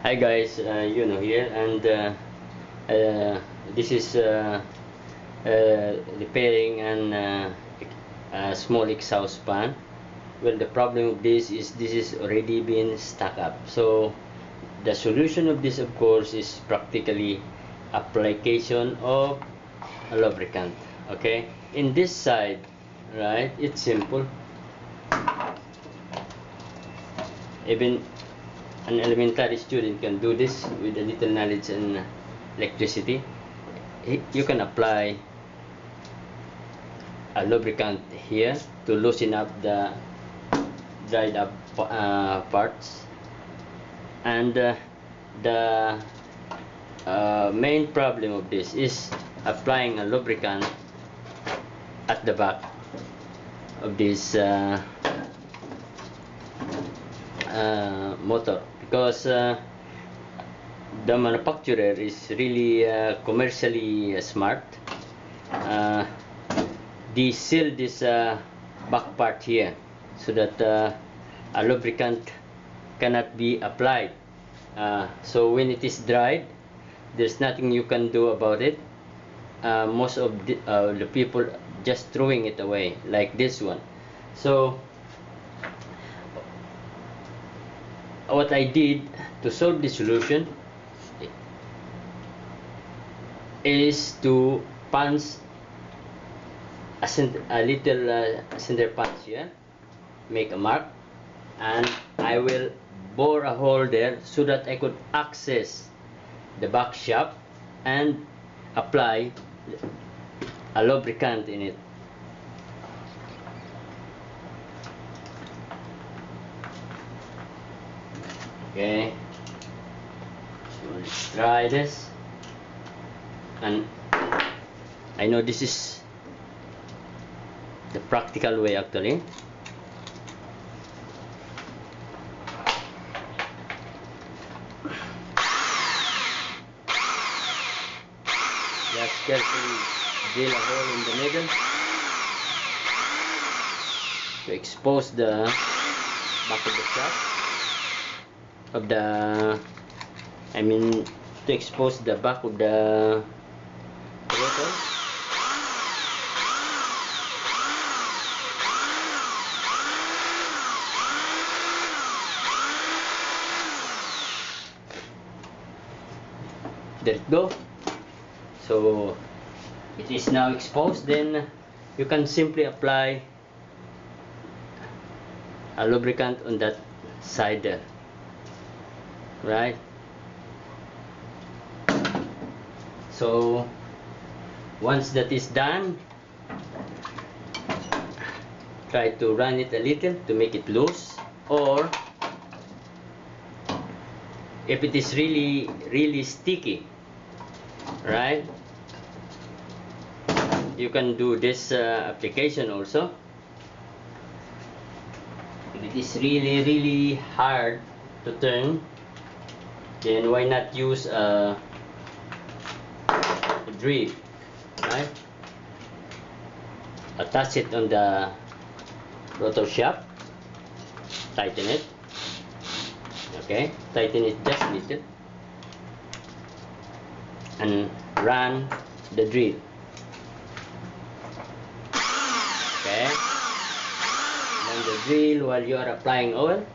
Hi guys, here, and this is repairing a small exhaust fan. Well, the problem of this is already been stuck up. So the solution of this, of course, is practically application of a lubricant. Okay, in this side, right? It's simple. Even an elementary student can do this with a little knowledge in electricity. You can apply a lubricant here to loosen up the dried up parts, and the main problem of this is applying a lubricant at the back of this motor, because the manufacturer is really commercially smart. They seal this back part here so that a lubricant cannot be applied. So when it is dried, there's nothing you can do about it. Most of the people just throwing it away, like this one. So what I did to solve the solution is to punch a little center punch here, make a mark, and I will bore a hole there so that I could access the back shaft and apply a lubricant in it. Okay, so let's try this. And I know this is the practical way actually. Just carefully drill a hole in the middle to expose the back of the shaft of the, to expose the back of the rotor. There it go. So it is now exposed. Then you can simply apply a lubricant on that side there, right? So once that is done, try to run it a little to make it loose, or if it is really sticky, right, you can do this application also. If it is really hard to turn, then why not use a drill, right? Attach it on the rotor shaft, tighten it. Okay, tighten it just a little and run the drill. Okay, run the drill while you are applying oil.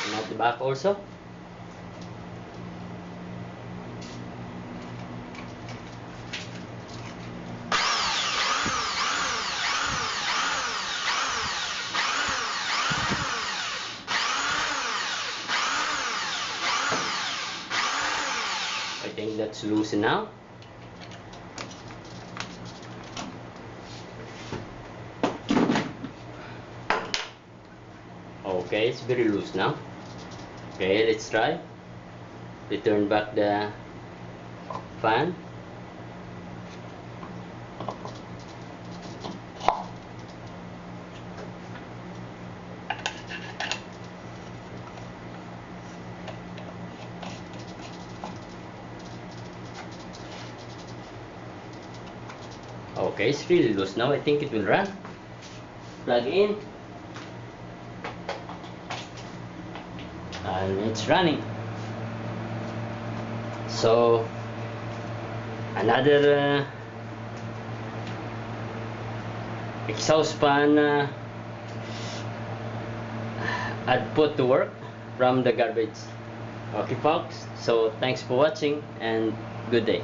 And at the back also. I think that's loose now. Okay, it's very loose now. Okay, let's try. Return back the fan. Okay, it's really loose now. I think it will run. Plug in. And it's running. So another exhaust fan I'd put to work from the garbage. Okay folks, so thanks for watching and good day.